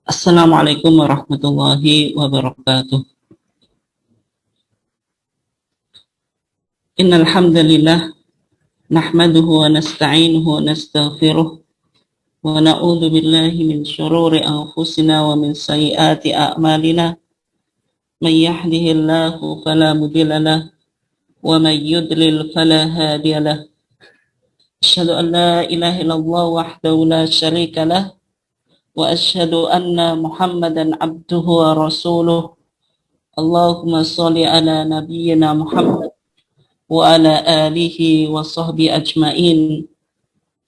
Assalamualaikum warahmatullahi wabarakatuh. Innal hamdalillah nahmaduhu wa nasta'inuhu wa nastaghfiruh wa na'udzu billahi min shururi anfusina wa min sayyiati a'malina. May yahdihillahu fala mudilla lahu wa may yudlil fala hadiya lahu. Asyhadu an la ilaha illallah wahdahu la syarika lahu wa asyhadu anna Muhammadan abduhu wa rasuluh. Allahumma shalli ala nabiyyina Muhammad wa ala alihi wa sahbihi ajmain.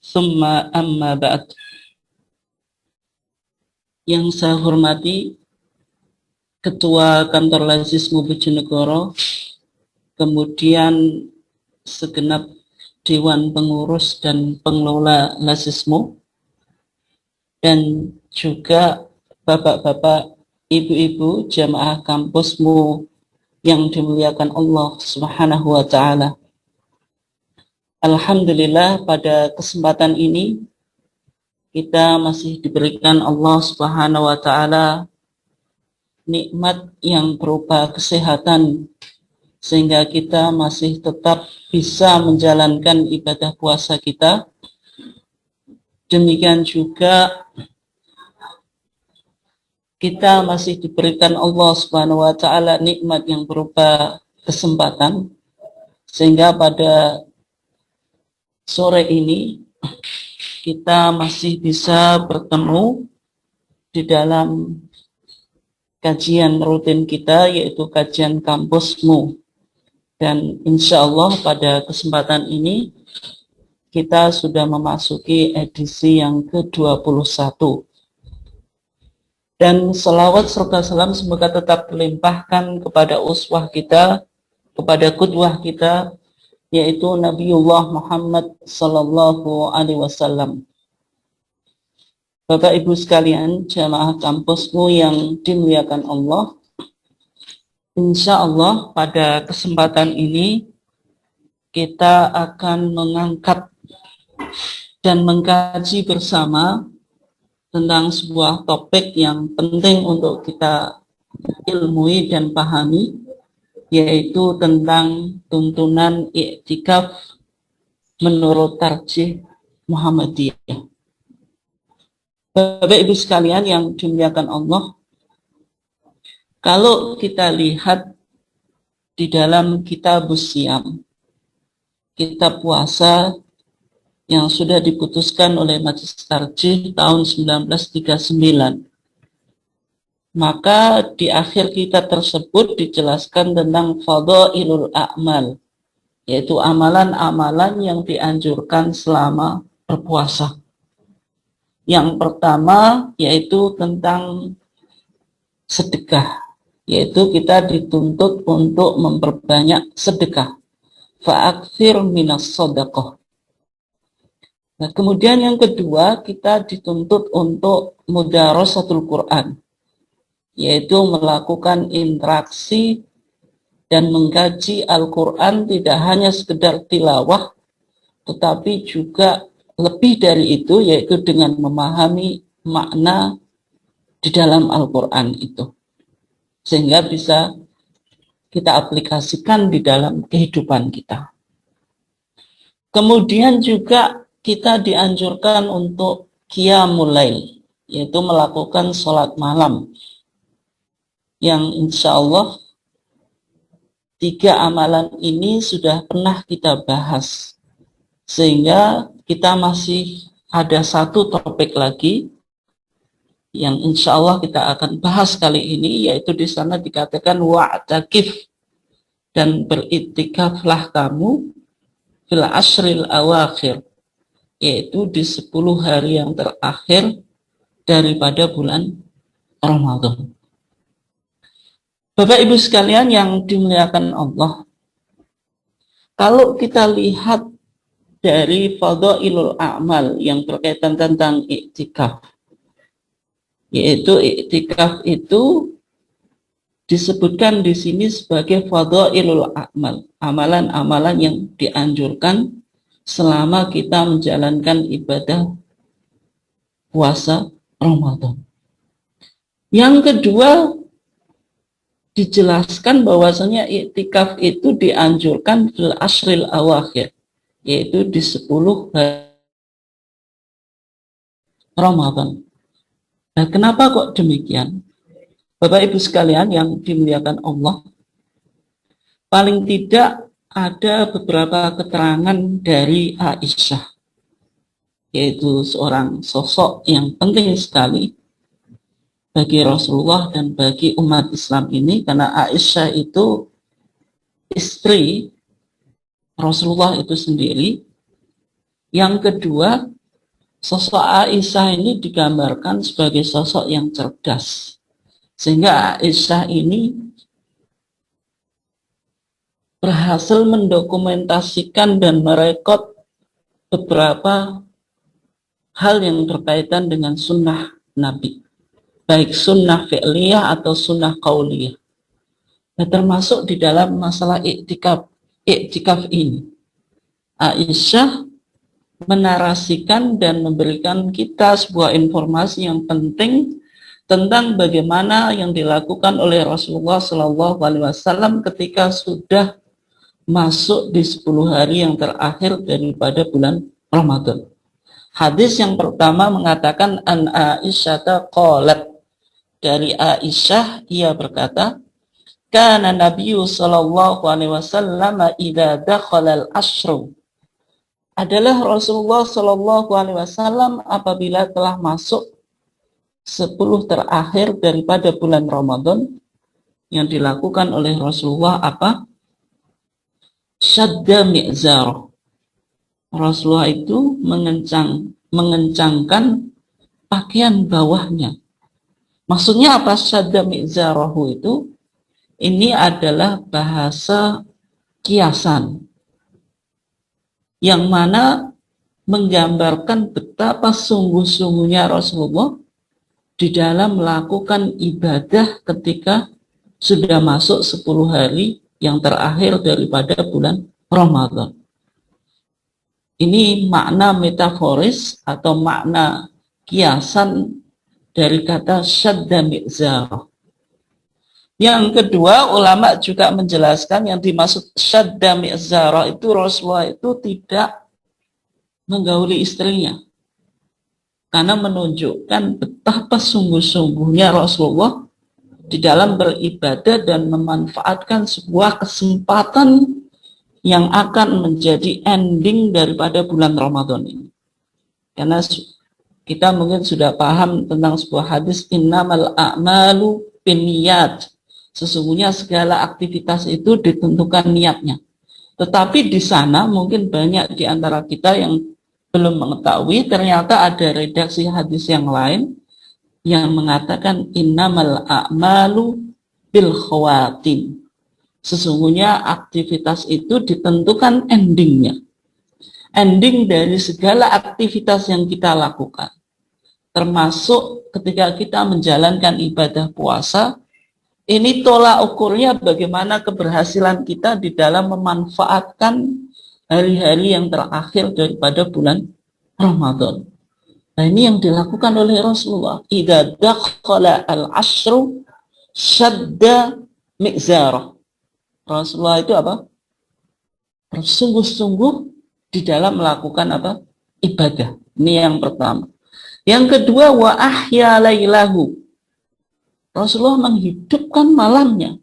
Summa amma ba'd. Yang saya hormati Ketua Kantor Lazismu Bojonegoro, kemudian segenap Dewan Pengurus dan Pengelola Lazismu, dan juga bapak-bapak, ibu-ibu jamaah kampusmu yang dimuliakan Allah Subhanahu wa ta'ala. Alhamdulillah, pada kesempatan ini kita masih diberikan Allah Subhanahu wa ta'ala nikmat yang berupa kesehatan, sehingga kita masih tetap bisa menjalankan ibadah puasa kita. Demikian juga kita masih diberikan Allah Subhanahu wa ta'ala nikmat yang berupa kesempatan, sehingga pada sore ini kita masih bisa bertemu di dalam kajian rutin kita, yaitu kajian kampusmu. Dan insya Allah pada kesempatan ini kita sudah memasuki edisi yang ke-21. Dan selawat serta salam semoga tetap terlimpahkan kepada uswah kita, kepada qudwah kita, yaitu Nabiullah Muhammad sallallahu alaihi wasallam. Bapak Ibu sekalian, jamaah kampusmu yang dimuliakan Allah, insya Allah pada kesempatan ini kita akan mengangkat dan mengkaji bersama tentang sebuah topik yang penting untuk kita ilmui dan pahami, yaitu tentang tuntunan i'tikaf menurut tarjih Muhammadiyah. Bapak Ibu sekalian yang dimuliakan Allah, kalau kita lihat di dalam Kitabus Shiyam, kitab puasa yang sudah diputuskan oleh Majelis Tarjih tahun 1939. Maka di akhir kitab tersebut dijelaskan tentang fadhailul a'mal, yaitu amalan-amalan yang dianjurkan selama berpuasa. Yang pertama yaitu tentang sedekah, yaitu kita dituntut untuk memperbanyak sedekah. Fa'aktsir minas shadaqah. Nah, kemudian yang kedua, kita dituntut untuk mudarasatul Quran, yaitu melakukan interaksi dan mengkaji Al-Quran, tidak hanya sekedar tilawah, tetapi juga lebih dari itu, yaitu dengan memahami makna di dalam Al-Quran itu, sehingga bisa kita aplikasikan di dalam kehidupan kita. Kemudian juga kita dianjurkan untuk qiyamul lail, yaitu melakukan sholat malam, yang insya Allah 3 amalan ini sudah pernah kita bahas, sehingga kita masih ada 1 topik lagi yang insya Allah kita akan bahas kali ini, yaitu di sana dikatakan wa'takif, dan beriktikaflah kamu fil ashril awakhir, yaitu di 10 hari yang terakhir daripada bulan Ramadan. Bapak Ibu sekalian yang dimuliakan Allah, kalau kita lihat dari fadhailul a'mal yang berkaitan tentang iktikaf, yaitu iktikaf itu disebutkan di sini sebagai fadhailul a'mal, amalan-amalan yang dianjurkan selama kita menjalankan ibadah puasa Ramadan. Yang kedua, dijelaskan bahwasanya iktikaf itu dianjurkan fil ashril awakhir, yaitu di 10 hari Ramadan. Nah, kenapa kok demikian? Bapak Ibu sekalian yang dimuliakan Allah, paling tidak ada beberapa keterangan dari Aisyah, yaitu seorang sosok yang penting sekali bagi Rasulullah dan bagi umat Islam ini, karena Aisyah itu istri Rasulullah itu sendiri. Yang kedua, sosok Aisyah ini digambarkan sebagai sosok yang cerdas, sehingga Aisyah ini berhasil mendokumentasikan dan merekod beberapa hal yang berkaitan dengan sunnah Nabi, baik sunnah fi'liyah atau sunnah qauliyah. Nah, termasuk di dalam masalah iktikaf ini, Aisyah menarasikan dan memberikan kita sebuah informasi yang penting tentang bagaimana yang dilakukan oleh Rasulullah Shallallahu Alaihi Wasallam ketika sudah masuk di 10 hari yang terakhir daripada bulan Ramadan. Hadis yang pertama mengatakan an Aisyah qalat, dari Aisyah ia berkata, kana Nabiyyu sallallahu alaihi wasallam idza dakhala al-ashru, adalah Rasulullah sallallahu alaihi wasallam apabila telah masuk 10 terakhir daripada bulan Ramadan, yang dilakukan oleh Rasulullah apa? Syadda mi'zarah. Rasulullah itu mengencangkan pakaian bawahnya. Maksudnya apa syadda mi'zarahu itu? Ini adalah bahasa kiasan yang mana menggambarkan betapa sungguh-sungguhnya Rasulullah di dalam melakukan ibadah ketika sudah masuk 10 hari yang terakhir daripada bulan Ramadan. Ini makna metaforis atau makna kiasan dari kata syadda mi'zarah. Yang kedua, ulama juga menjelaskan yang dimaksud syadda mi'zarah itu Rasulullah itu tidak menggauli istrinya, karena menunjukkan betapa sungguh-sungguhnya Rasulullah di dalam beribadah dan memanfaatkan sebuah kesempatan yang akan menjadi ending daripada bulan Ramadan ini. Karena kita mungkin sudah paham tentang sebuah hadis, innamal a'malu binniyat, sesungguhnya segala aktivitas itu ditentukan niatnya. Tetapi di sana mungkin banyak di antara kita yang belum mengetahui, ternyata ada redaksi hadis yang lain yang mengatakan innamal a'malu bil khawatim, sesungguhnya aktivitas itu ditentukan endingnya. Ending dari segala aktivitas yang kita lakukan, termasuk ketika kita menjalankan ibadah puasa, ini tolak ukurnya bagaimana keberhasilan kita di dalam memanfaatkan hari-hari yang terakhir daripada bulan Ramadan. Nah, ini yang dilakukan oleh Rasulullah. Idza dakhala al-ashru syadda mi'zarah. Rasulullah itu apa? Bersungguh-sungguh di dalam melakukan apa? Ibadah. Ini yang pertama. Yang kedua, wa ahya lailahu. Rasulullah menghidupkan malamnya.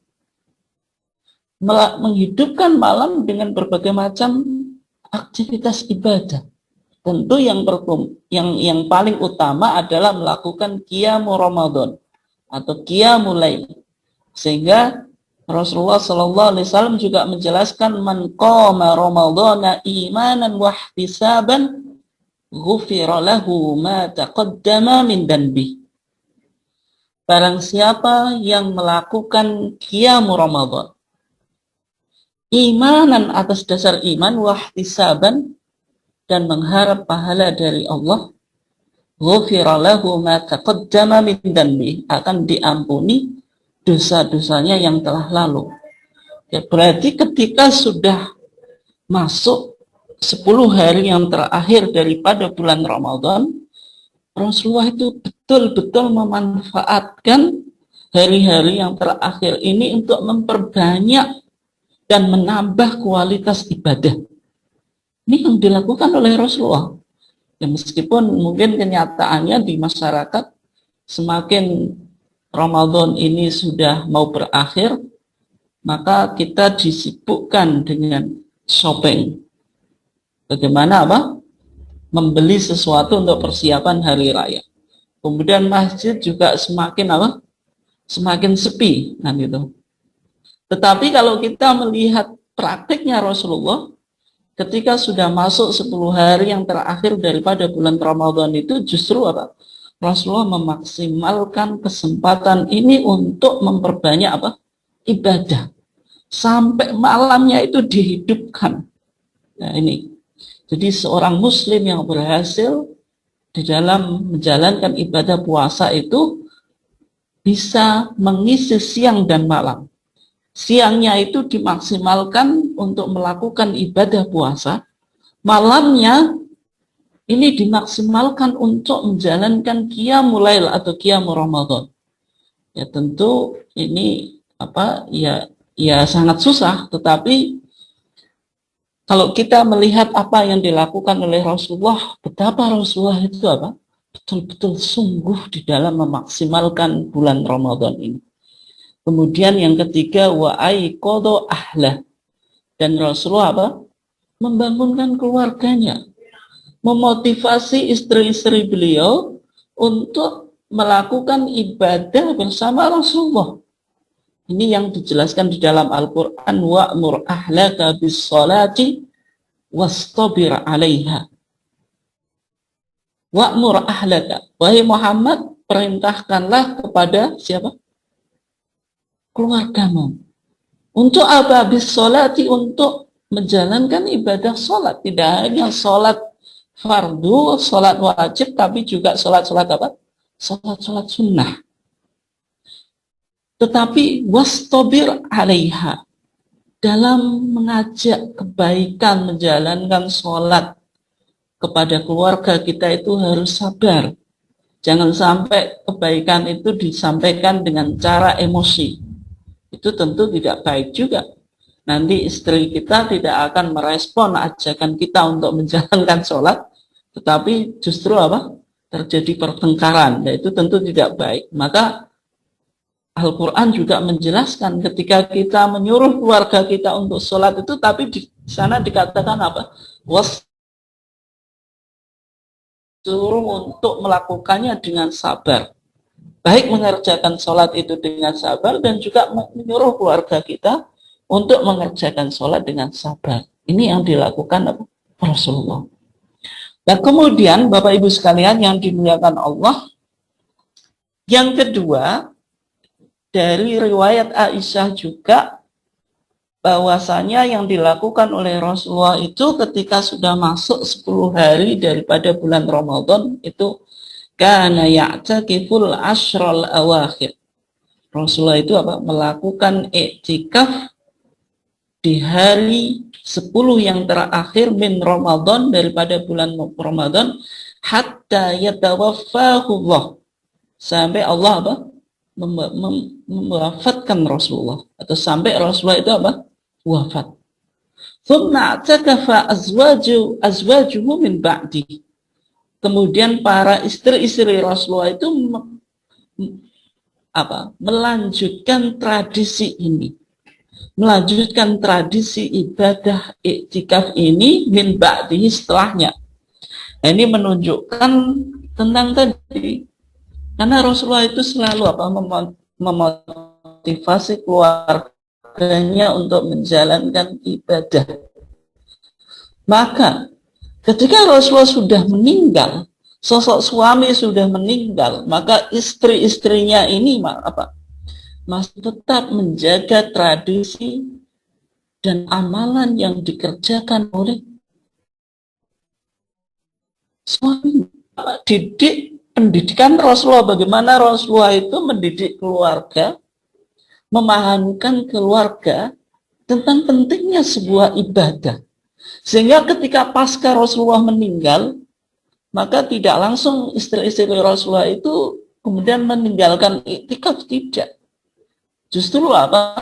Menghidupkan malam dengan berbagai macam aktivitas ibadah. Tentu yang paling utama adalah melakukan qiyamul Ramadan atau qiyamul lail. Sehingga Rasulullah sallallahu alaihi wasallam juga menjelaskan man qama ramadhana imanan wa ihtisaban ghufira lahu ma taqaddama min danbi. Barang siapa yang melakukan qiyamul Ramadan imanan atas dasar iman wa ihtisaban dan mengharap pahala dari Allah, ghufira lahu ma taqaddama min danbi, akan diampuni dosa-dosanya yang telah lalu. Ya, berarti ketika sudah masuk 10 hari yang terakhir daripada bulan Ramadan, Rasulullah itu betul-betul memanfaatkan hari-hari yang terakhir ini untuk memperbanyak dan menambah kualitas ibadah. Ini yang dilakukan oleh Rasulullah. Ya, meskipun mungkin kenyataannya di masyarakat semakin Ramadan ini sudah mau berakhir, maka kita disibukkan dengan shopping. Bagaimana membeli sesuatu untuk persiapan hari raya. Kemudian masjid juga semakin semakin sepi kan gitu. Tetapi kalau kita melihat praktiknya Rasulullah, ketika sudah masuk 10 hari yang terakhir daripada bulan Ramadan itu justru Rasulullah memaksimalkan kesempatan ini untuk memperbanyak ibadah. Sampai malamnya itu dihidupkan. Nah ini. Jadi seorang muslim yang berhasil di dalam menjalankan ibadah puasa itu bisa mengisi siang dan malam. Siangnya itu dimaksimalkan untuk melakukan ibadah puasa. Malamnya ini dimaksimalkan untuk menjalankan qiyamul lail atau qiyamul Ramadan. Ya tentu ini ya sangat susah, tetapi kalau kita melihat apa yang dilakukan oleh Rasulullah, betapa Rasulullah itu betul-betul sungguh di dalam memaksimalkan bulan Ramadan ini. Kemudian yang ketiga, wa aiqadha ahlah. Dan Rasulullah membangunkan keluarganya, memotivasi istri-istri beliau untuk melakukan ibadah bersama Rasulullah. Ini yang dijelaskan di dalam Al-Quran, wa'mur ahlaka bis-salati wastabir 'alaiha. Wa'mur ahlaka, wahai Muhammad, perintahkanlah kepada siapa? Keluargamu. Untuk apa? Bis-salati, untuk menjalankan ibadah salat. Tidak hanya salat fardu, salat wajib, tapi juga salat-salat Salat-salat sunnah. Tetapi wastabir 'alaiha, dalam mengajak kebaikan, menjalankan sholat kepada keluarga kita itu harus sabar. Jangan sampai kebaikan itu disampaikan dengan cara emosi. Itu tentu tidak baik juga. Nanti istri kita tidak akan merespon ajakan kita untuk menjalankan sholat, tetapi justru terjadi pertengkaran. Dan itu tentu tidak baik. Maka Al-Quran juga menjelaskan ketika kita menyuruh keluarga kita untuk sholat itu, tapi di sana dikatakan suruh untuk melakukannya dengan sabar. Baik mengerjakan sholat itu dengan sabar, dan juga menyuruh keluarga kita untuk mengerjakan sholat dengan sabar. Ini yang dilakukan Rasulullah. Dan kemudian Bapak Ibu sekalian yang dimuliakan Allah, yang kedua, dari riwayat Aisyah juga bahwasanya yang dilakukan oleh Rasulullah itu ketika sudah masuk 10 hari daripada bulan Ramadan itu kana ya'takiful ashral awakhir. Rasulullah itu melakukan i'tikaf di hari 10 yang terakhir min Ramadan, daripada bulan Ramadan, hatta yatawaffahullah, sampai Allah mewafatkan Rasulullah, atau sampai Rasulullah itu wafat. Thumma i'takafa azwajuhu min ba'di. Kemudian para istri-istri Rasulullah itu melanjutkan tradisi ini, melanjutkan tradisi ibadah iktikaf ini min ba'di, setelahnya. Nah, ini menunjukkan tentang tadi, karena Rasulullah itu selalu memotivasi keluarganya untuk menjalankan ibadah. Maka ketika Rasulullah sudah meninggal, sosok suami sudah meninggal, maka istri-istrinya ini masih tetap menjaga tradisi dan amalan yang dikerjakan oleh suami. Pendidikan Rasulullah, bagaimana Rasulullah itu mendidik keluarga, memahamkan keluarga tentang pentingnya sebuah ibadah. Sehingga ketika pasca Rasulullah meninggal, maka tidak langsung istri-istri Rasulullah itu kemudian meninggalkan iktikaf, tidak. Justru apa?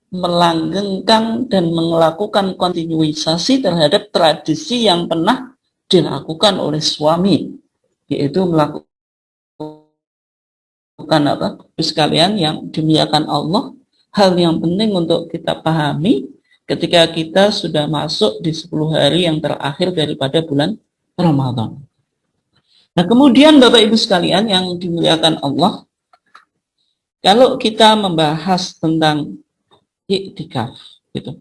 Melanggengkan dan melakukan kontinuisasi terhadap tradisi yang pernah dilakukan oleh suami, yaitu melakukan apa? Sekalian yang dimuliakan Allah, hal yang penting untuk kita pahami ketika kita sudah masuk di 10 hari yang terakhir daripada bulan Ramadan. Nah, kemudian Bapak Ibu sekalian yang dimuliakan Allah, kalau kita membahas tentang iktikaf, gitu,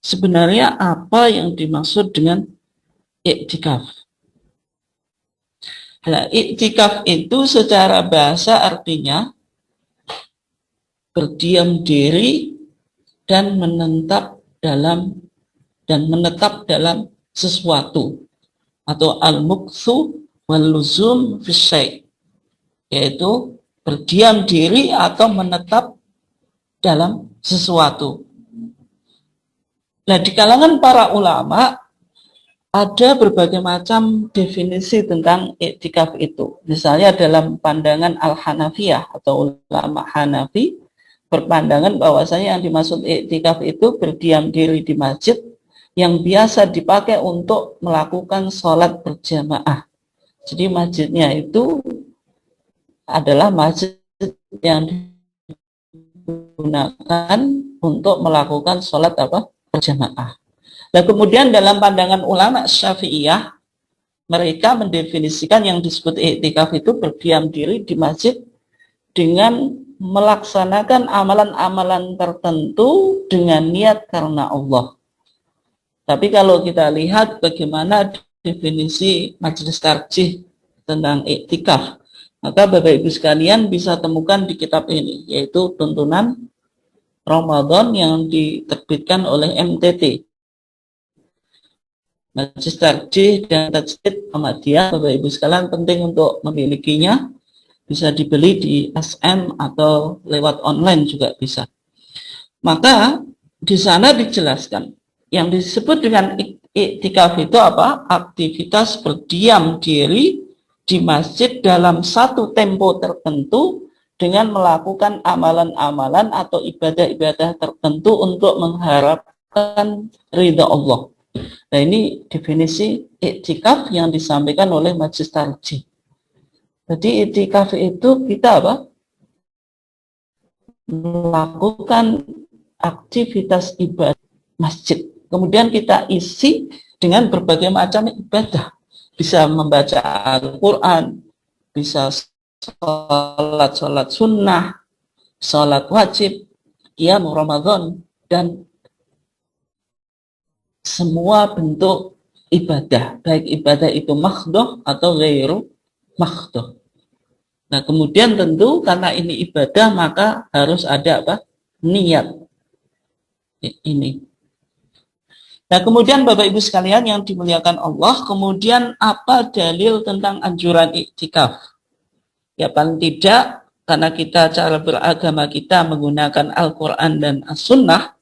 sebenarnya apa yang dimaksud dengan iktikaf? Nah, iktikaf itu secara bahasa artinya berdiam diri dan menetap dalam sesuatu, atau al-mukthu wal-luzum fi, yaitu berdiam diri atau menetap dalam sesuatu. Nah, di kalangan para ulama ada berbagai macam definisi tentang iktikaf itu. Misalnya dalam pandangan Al-Hanafiyah atau ulama Hanafi berpandangan bahwasanya yang dimaksud iktikaf itu berdiam diri di masjid yang biasa dipakai untuk melakukan sholat berjamaah. Jadi masjidnya itu adalah masjid yang digunakan untuk melakukan sholat berjamaah. Nah, kemudian dalam pandangan ulama Syafi'iyah, mereka mendefinisikan yang disebut iktikaf itu berdiam diri di masjid dengan melaksanakan amalan-amalan tertentu dengan niat karena Allah. Tapi kalau kita lihat bagaimana definisi Majelis Tarjih tentang iktikaf, maka Bapak Ibu sekalian bisa temukan di kitab ini, yaitu Tuntunan Ramadan yang diterbitkan oleh MTT, Majelis Tarjih dan Tajdid Ahmadiyah. Bapak Ibu sekalian penting untuk memilikinya, bisa dibeli di SM atau lewat online juga bisa. Maka di sana dijelaskan yang disebut dengan iktikaf itu apa? Aktivitas berdiam diri di masjid dalam satu tempo tertentu dengan melakukan amalan-amalan atau ibadah-ibadah tertentu untuk mengharapkan ridha Allah. Nah, ini definisi iktikaf yang disampaikan oleh Majelis Tarjih. Jadi iktikaf itu kita apa? Melakukan aktivitas ibadah masjid. Kemudian kita isi dengan berbagai macam ibadah. Bisa membaca Al-Quran, bisa sholat sunnah, sholat wajib, qiyam Ramadan, dan semua bentuk ibadah. Baik ibadah itu makhdoh atau ghairu makhdoh. Nah, kemudian tentu karena ini ibadah maka harus ada apa? Niat. Ini. Nah, kemudian Bapak Ibu sekalian yang dimuliakan Allah, kemudian apa dalil tentang anjuran iktikaf? Ya, paling tidak karena kita cara beragama kita menggunakan Al-Quran dan As-Sunnah,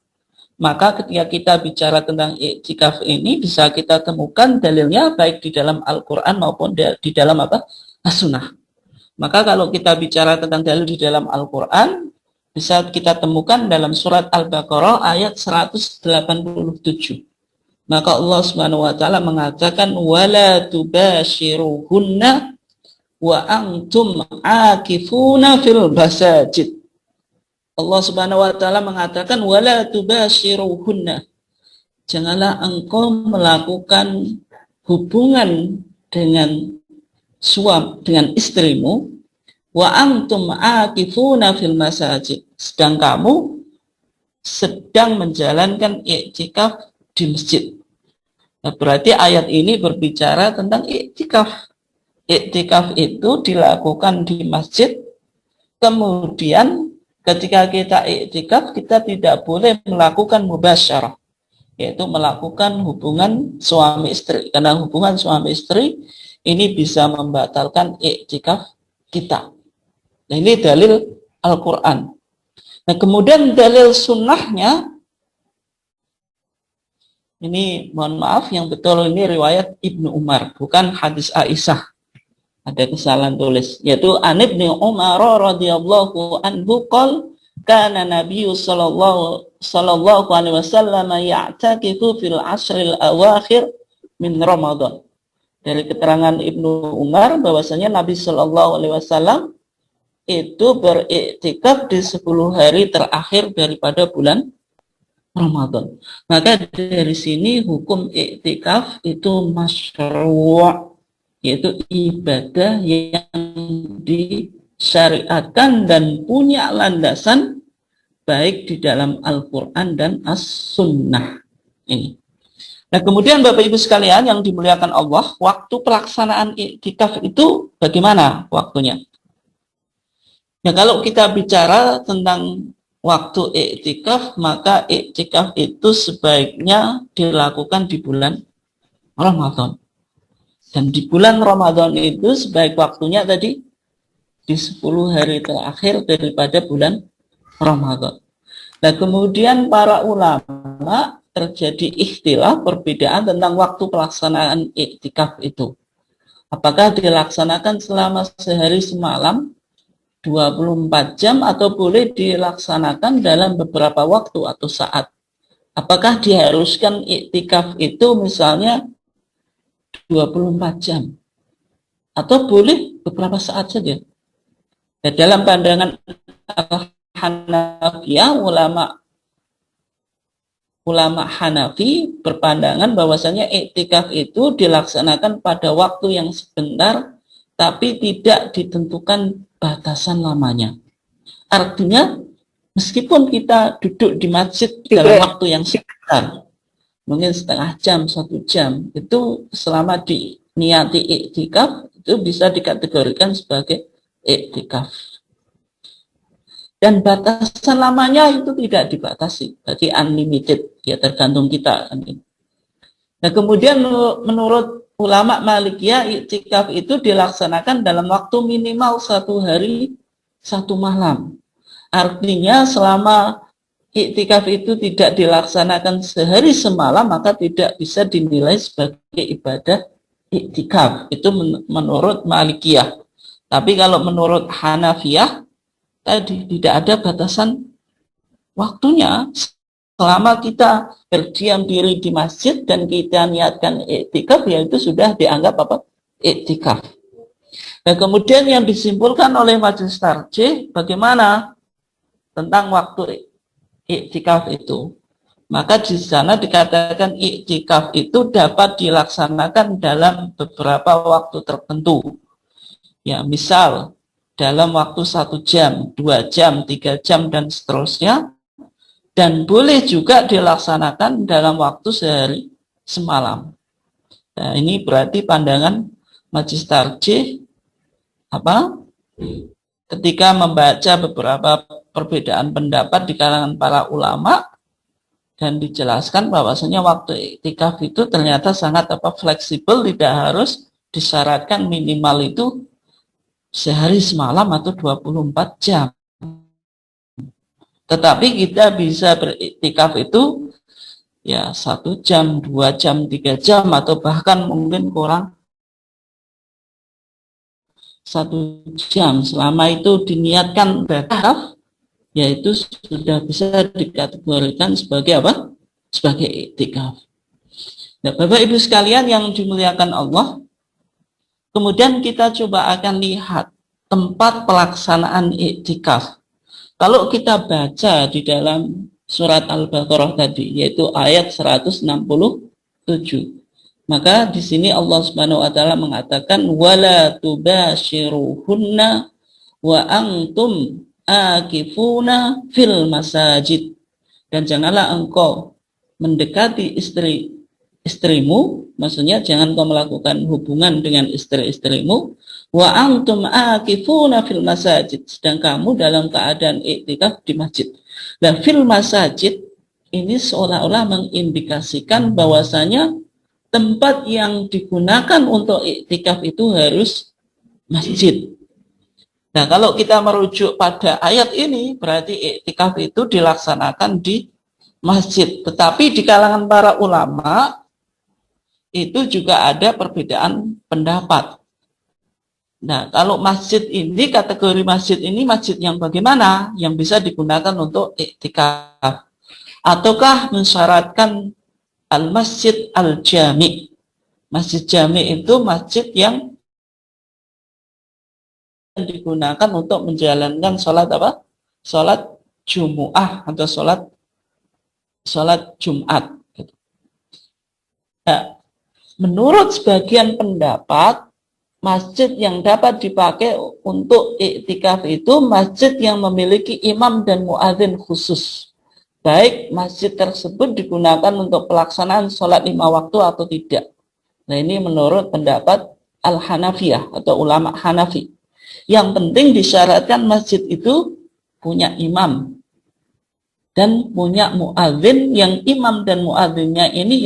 maka ketika kita bicara tentang iktikaf ini bisa kita temukan dalilnya baik di dalam Al-Quran maupun di dalam As-Sunnah. Maka kalau kita bicara tentang dalil di dalam Al-Quran, bisa kita temukan dalam surat Al-Baqarah ayat 187. Maka Allah Subhanahu wa taala mengatakan wala tubashiruhunna wa antum akifuna fil masajid. Allah Subhanahu wa taala mengatakan wala tubashiruhunna. Janganlah engkau melakukan hubungan dengan istrimu wa antum akifuna fil masajid. Sedang kamu sedang menjalankan iktikaf di masjid. Nah, berarti ayat ini berbicara tentang iktikaf. Iktikaf itu dilakukan di masjid. Kemudian ketika kita iktikaf, kita tidak boleh melakukan mubasyarah, yaitu melakukan hubungan suami istri. Karena hubungan suami istri ini bisa membatalkan iktikaf kita. Nah, ini dalil Al-Quran. Nah, kemudian dalil sunnahnya, Ini mohon maaf, yang betul ini riwayat Ibnu Umar, bukan hadis Aisyah. Ada kesalahan tulis, yaitu an Ibnu Umar radhiyallahu anhu qol kana Nabi sallallahu alaihi wasallam ya'takifu fil ashril awakhir min Ramadan. Dari keterangan Ibnu Umar bahwasanya Nabi sallallahu alaihi wasallam itu beriktikaf di 10 hari terakhir daripada bulan Ramadan. Maka dari sini hukum iktikaf itu masyru', yaitu ibadah yang disyariatkan dan punya landasan baik di dalam Al-Quran dan As-Sunnah. Ini. Nah, kemudian Bapak Ibu sekalian yang dimuliakan Allah, waktu pelaksanaan iktikaf itu bagaimana waktunya? Ya, kalau kita bicara tentang waktu iktikaf, maka iktikaf itu sebaiknya dilakukan di bulan Ramadan. Dan di bulan Ramadan itu sebaik waktunya tadi di 10 hari terakhir daripada bulan Ramadan. Nah, kemudian para ulama terjadi ikhtilaf, perbedaan tentang waktu pelaksanaan iktikaf itu. Apakah dilaksanakan selama sehari semalam 24 jam atau boleh dilaksanakan dalam beberapa waktu atau saat. Apakah diharuskan iktikaf itu misalnya 24 jam atau boleh beberapa saat saja. Ya, dalam pandangan Hanafiyah, ulama Hanafi berpandangan bahwasanya iktikaf itu dilaksanakan pada waktu yang sebentar tapi tidak ditentukan batasan lamanya. Artinya, meskipun kita duduk di masjid dalam waktu yang sebentar, mungkin setengah jam, 1 jam, itu selama diniati iktikaf, itu bisa dikategorikan sebagai iktikaf. Dan batasan lamanya itu tidak dibatasi, jadi unlimited, ya tergantung kita. Nah, kemudian menurut ulama Malikiyah, iktikaf itu dilaksanakan dalam waktu minimal 1 hari 1 malam. Artinya selama iktikaf itu tidak dilaksanakan sehari semalam, maka tidak bisa dinilai sebagai ibadah iktikaf. Itu menurut Malikiyah. Tapi kalau menurut Hanafiyah, tadi tidak ada batasan waktunya. Selama kita berdiam diri di masjid dan kita niatkan iktikaf, ya itu sudah dianggap apa? Iktikaf. Dan kemudian yang disimpulkan oleh Majelis Tarjih, bagaimana tentang waktu iktikaf itu? Maka di sana dikatakan iktikaf itu dapat dilaksanakan dalam beberapa waktu tertentu. Ya, misal dalam waktu 1 jam, 2 jam, 3 jam, dan seterusnya. Dan boleh juga dilaksanakan dalam waktu sehari semalam. Nah, ini berarti pandangan Majelis Tarjih ketika membaca beberapa perbedaan pendapat di kalangan para ulama dan dijelaskan bahwasanya waktu iktikaf itu ternyata sangat fleksibel, tidak harus disyaratkan minimal itu sehari semalam atau 24 jam. Tetapi kita bisa beriktikaf itu ya 1 jam, 2 jam, 3 jam, atau bahkan mungkin kurang 1 jam. Selama itu diniatkan iktikaf, yaitu sudah bisa dikategorikan sebagai apa? Sebagai iktikaf. Nah, Bapak Ibu sekalian yang dimuliakan Allah, kemudian kita coba akan lihat tempat pelaksanaan iktikaf. Kalau kita baca di dalam surat Al-Baqarah tadi, yaitu ayat 167, maka di sini Allah Subhanahu wa taala mengatakan wala tubashiruhunna wa antum akifuna fil masajid. Dan janganlah engkau mendekati istrimu, maksudnya jangan kau melakukan hubungan dengan istri-istrimu, wa antum akifuna fil masajid, sedang kamu dalam keadaan iktikaf di masjid. Nah, fil masajid ini seolah-olah mengindikasikan bahwasanya tempat yang digunakan untuk iktikaf itu harus masjid. Nah, kalau kita merujuk pada ayat ini, berarti iktikaf itu dilaksanakan di masjid. Tetapi di kalangan para ulama itu juga ada perbedaan pendapat. Nah, kalau masjid ini, kategori masjid ini masjid yang bagaimana? Yang bisa digunakan untuk iktikaf. Ataukah mensyaratkan al-masjid al-jami'. Masjid jami' itu masjid yang digunakan untuk menjalankan sholat apa? Sholat Jumu'ah atau sholat Jumat. Nah, menurut sebagian pendapat, masjid yang dapat dipakai untuk iktikaf itu masjid yang memiliki imam dan muadzin khusus. Baik masjid tersebut digunakan untuk pelaksanaan sholat 5 waktu atau tidak. Nah, ini menurut pendapat Al-Hanafiyah atau ulama Hanafi. Yang penting disyaratkan masjid itu punya imam dan punya muadzin, yang imam dan muadzinnya ini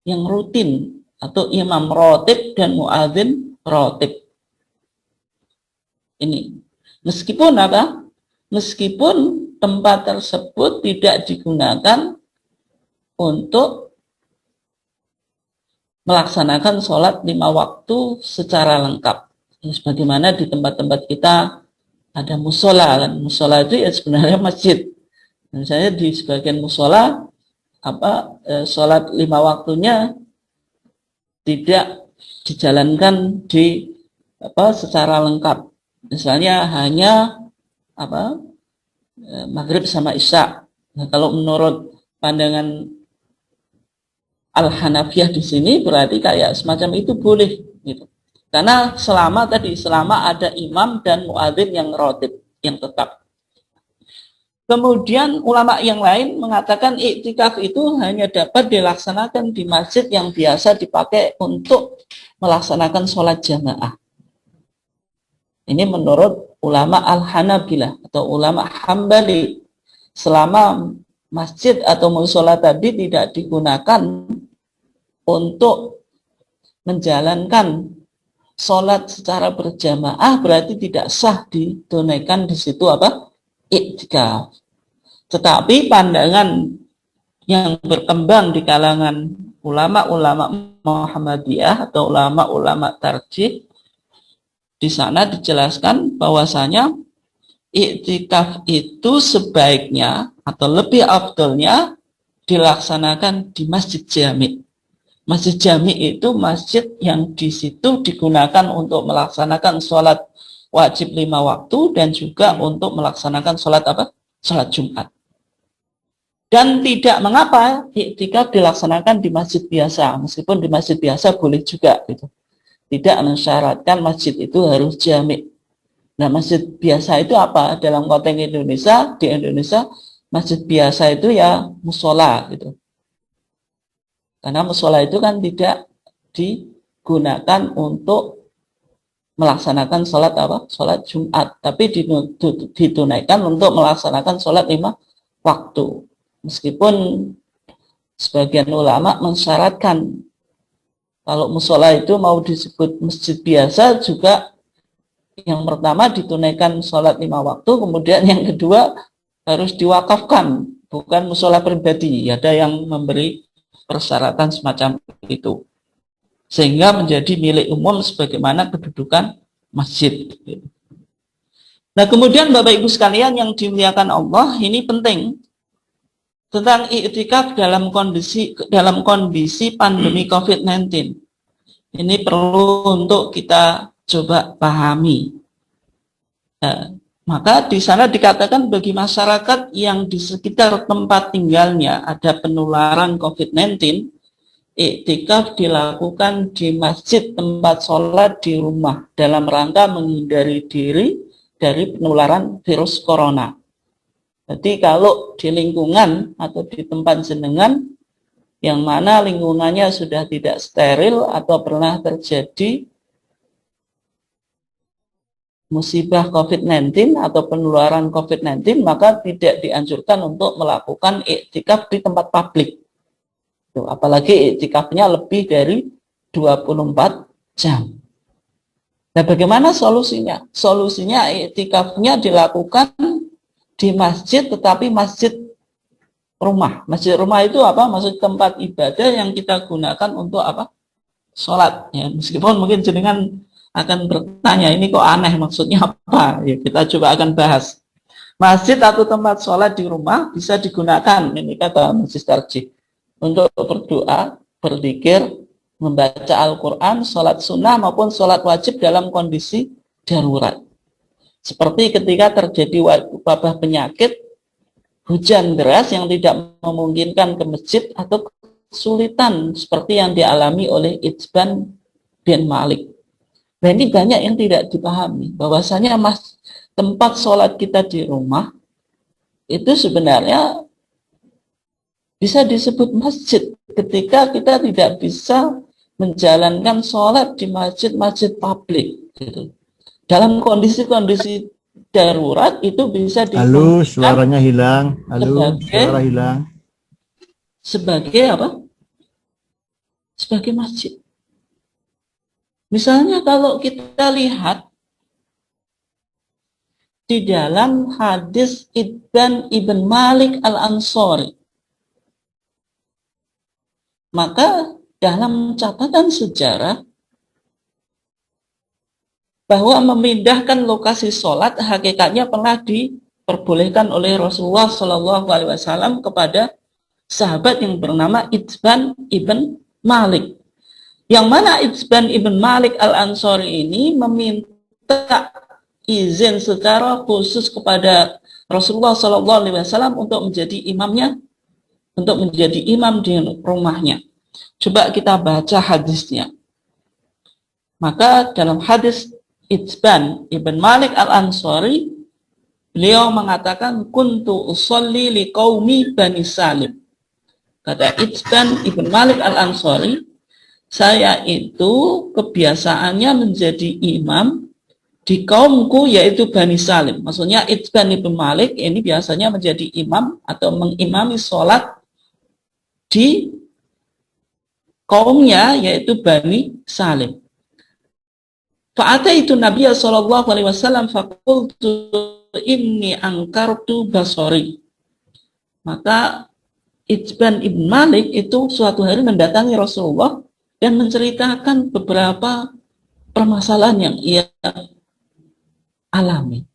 yang rutin, atau imam rotib dan muadzin rotib. Ini meskipun apa? Meskipun tempat tersebut tidak digunakan untuk melaksanakan sholat 5 waktu secara lengkap. Sebagaimana di tempat-tempat kita ada musola, kan? Musola itu ya sebenarnya masjid. Misalnya di sebagian musola sholat 5 waktunya tidak dijalankan secara lengkap. Misalnya hanya maghrib sama isya. Nah, kalau menurut pandangan Al-Hanafiyah di sini berarti kayak semacam itu boleh gitu. Karena selama ada imam dan muadzin yang rotib, yang tetap. Kemudian ulama yang lain mengatakan iktikaf itu hanya dapat dilaksanakan di masjid yang biasa dipakai untuk melaksanakan sholat jamaah. Ini menurut ulama Al-Hanabilah atau ulama Hambali. Selama masjid atau musola tadi tidak digunakan untuk menjalankan sholat secara berjamaah, berarti tidak sah ditunaikan di situ iktikaf. Tetapi pandangan yang berkembang di kalangan ulama-ulama Muhammadiyah atau ulama-ulama tarjih, di sana dijelaskan bahwasanya iktikaf itu sebaiknya atau lebih afdolnya dilaksanakan di masjid jami'. Masjid jami' itu masjid yang di situ digunakan untuk melaksanakan sholat wajib 5 waktu dan juga untuk melaksanakan sholat Sholat Jumat. Dan tidak mengapa iktikaf dilaksanakan di masjid biasa, meskipun di masjid biasa boleh juga gitu. Tidak mensyaratkan masjid itu harus jami'. Nah, masjid biasa itu apa? Dalam konteks Indonesia, di Indonesia masjid biasa itu ya musola gitu. Karena musola itu kan tidak digunakan untuk melaksanakan sholat Sholat Jumat, tapi ditunaikan untuk melaksanakan sholat 5 waktu. Meskipun sebagian ulama mensyaratkan kalau musola itu mau disebut masjid biasa juga, yang pertama ditunaikan sholat 5 waktu, kemudian yang kedua harus diwakafkan, bukan musola pribadi. Ada yang memberi persyaratan semacam itu sehingga menjadi milik umum sebagaimana kedudukan masjid. Nah, kemudian Bapak Ibu sekalian yang dimuliakan Allah, ini penting tentang iktikaf dalam kondisi pandemi COVID-19. Ini perlu untuk kita coba pahami. Nah, maka di sana dikatakan bagi masyarakat yang di sekitar tempat tinggalnya ada penularan COVID-19, iktikaf dilakukan di masjid tempat sholat di rumah dalam rangka menghindari diri dari penularan virus corona. Jadi kalau di lingkungan atau di tempat jenengan yang mana lingkungannya sudah tidak steril atau pernah terjadi musibah COVID-19 atau penularan COVID-19, maka tidak dianjurkan untuk melakukan iktikaf di tempat publik. Apalagi iktikafnya lebih dari 24 jam. Nah, bagaimana solusinya? Solusinya iktikafnya dilakukan di masjid, tetapi masjid rumah. Masjid rumah itu apa? Maksud tempat ibadah yang kita gunakan untuk apa? Sholat. Ya, meskipun mungkin jenengan akan bertanya, ini kok aneh, maksudnya apa? Ya, kita coba akan bahas. Masjid atau tempat sholat di rumah bisa digunakan, ini kata Masjid Tarjih, untuk berdoa, berzikir, membaca Al-Quran, sholat sunnah maupun sholat wajib dalam kondisi darurat. Seperti ketika terjadi wabah penyakit, hujan deras yang tidak memungkinkan ke masjid atau kesulitan seperti yang dialami oleh Itban bin Malik. Nah, ini banyak yang tidak dipahami, bahwasanya tempat sholat kita di rumah itu sebenarnya bisa disebut masjid ketika kita tidak bisa menjalankan sholat di masjid-masjid publik. Gitu. Dalam kondisi-kondisi darurat itu bisa Halo, suaranya hilang. Halo, suara hilang. Sebagai apa? Sebagai masjid. Misalnya kalau kita lihat di dalam hadis Itban ibn Malik al-Ansari, maka dalam catatan sejarah bahwa memindahkan lokasi sholat hakikatnya pernah diperbolehkan oleh Rasulullah Shallallahu Alaihi Wasallam kepada sahabat yang bernama Itban ibn Malik. Yang mana Itban ibn Malik al-Ansari ini meminta izin secara khusus kepada Rasulullah Shallallahu Alaihi Wasallam untuk menjadi imamnya, untuk menjadi imam di rumahnya. Coba kita baca hadisnya. Maka dalam hadis Itban ibn Malik al-Ansari, beliau mengatakan, kuntu usolli li qaumi Bani Salim. Kata Itban ibn Malik al-Ansari, saya itu kebiasaannya menjadi imam di kaumku yaitu Bani Salim. Maksudnya Itban ibn Malik ini biasanya menjadi imam atau mengimami sholat di kaumnya yaitu Bani Salim. Fa'ataitu Nabiya sallallahu alaihi wasallam faqultu inni angkartu basori. Maka Itban ibn Malik itu suatu hari mendatangi Rasulullah dan menceritakan beberapa permasalahan yang ia alami.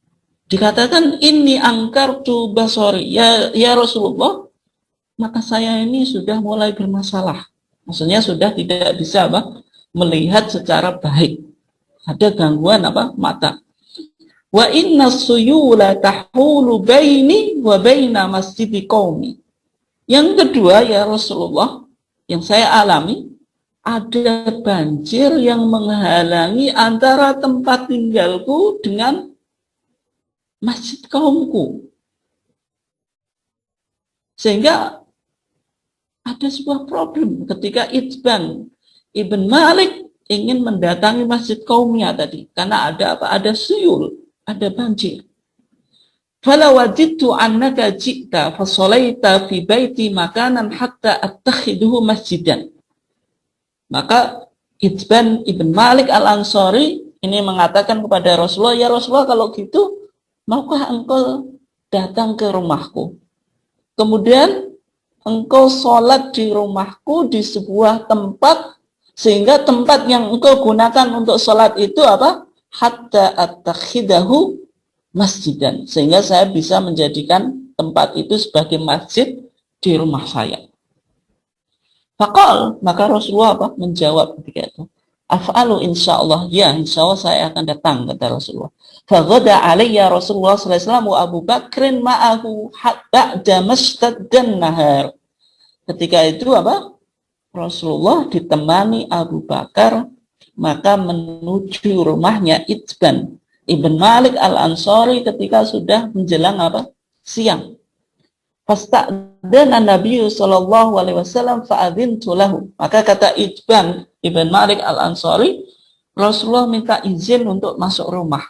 Dikatakan ini angkartu basori, ya Rasulullah, mata saya ini sudah mulai bermasalah. Maksudnya sudah tidak bisa melihat secara baik. Ada gangguan mata. Wa inna suyula tahulu baini wa baina masjidi qaumi. Yang kedua, ya Rasulullah, yang saya alami, ada banjir yang menghalangi antara tempat tinggalku dengan masjid kaumku. Sehingga ada sebuah problem ketika Itban ibn Malik ingin mendatangi masjid kaumnya tadi, karena ada apa? Ada suyul, ada banjir. Fala wajidtu annaka ji'ta fa shalaita fi baiti makanan hatta attakhiduhu masjidan. Maka Itban ibn Malik al-Ansari ini mengatakan kepada Rasulullah, ya Rasulullah, kalau gitu maukah engkau datang ke rumahku? Kemudian engkau sholat di rumahku di sebuah tempat, sehingga tempat yang engkau gunakan untuk sholat itu apa? Hatta attakhidahu masjidan. Sehingga saya bisa menjadikan tempat itu sebagai masjid di rumah saya. Faqal, maka Rasulullah menjawab ketika itu, af'alu insyaallah, ya insyaallah saya akan datang, kata Rasulullah. Faghada alayya Rasulullah sallallahu alaihi wasallam wa Abu Bakrin ma'ahu hatta damastaddan nahar. Ketika itu Rasulullah ditemani Abu Bakar, maka menuju rumahnya Itban ibn Malik al-Ansari ketika sudah menjelang siang. Fasta'dana Nabi sallallahu alaihi wasallam fa'adzintu lahu. Maka kata Itban ibn Malik al-Ansari, Rasulullah minta izin untuk masuk rumah.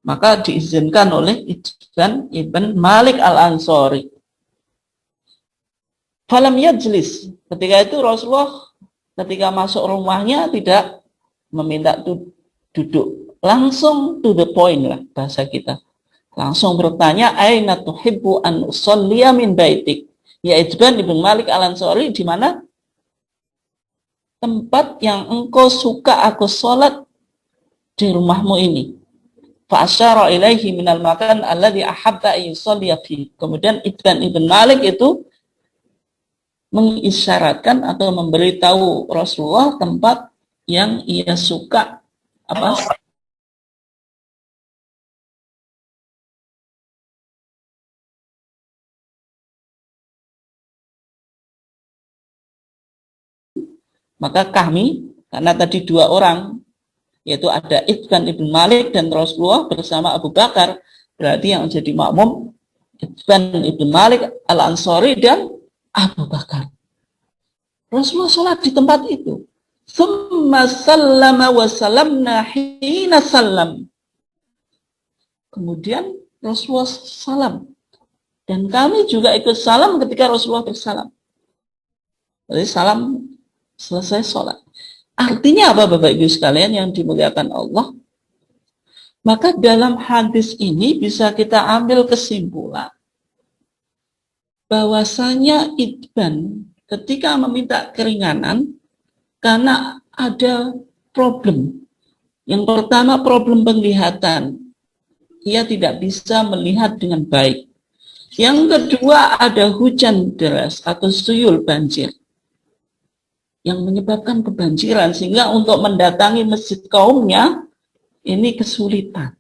Maka diizinkan oleh Itban ibn Malik al-Ansari. Falam yajlis. Ketika itu Rasulullah ketika masuk rumahnya tidak meminta duduk. Langsung to the point lah bahasa kita. langsung bertanya, aina tuhibbu an usalliya min baitik? Ya Itban ibn Malik al-Ansari, di mana tempat yang engkau suka aku sholat di rumahmu ini? Fa asyara ilaihi minal makan alladhi ahabba yusalliya fi. Kemudian Itban ibn Malik itu mengisyaratkan atau memberitahu Rasulullah tempat yang ia suka apa? Maka kami, karena tadi dua orang, yaitu ada Itban ibn Malik dan Rasulullah bersama Abu Bakar, berarti yang jadi makmum Itban ibn Malik al-Ansari dan Abu Bakar. Rasulullah sholat di tempat itu. Thumma sallama wa salamna hina sallam. Kemudian Rasulullah salam. Dan kami juga ikut salam ketika Rasulullah bersalam. Jadi salam selesai sholat. Artinya apa Bapak Ibu sekalian yang dimuliakan Allah? Maka dalam hadis ini bisa kita ambil kesimpulan bahwasanya Itban ketika meminta keringanan karena ada problem. Yang pertama problem penglihatan. Ia tidak bisa melihat dengan baik. Yang kedua ada hujan deras atau suyul banjir yang menyebabkan kebanjiran sehingga untuk mendatangi masjid kaumnya ini kesulitan.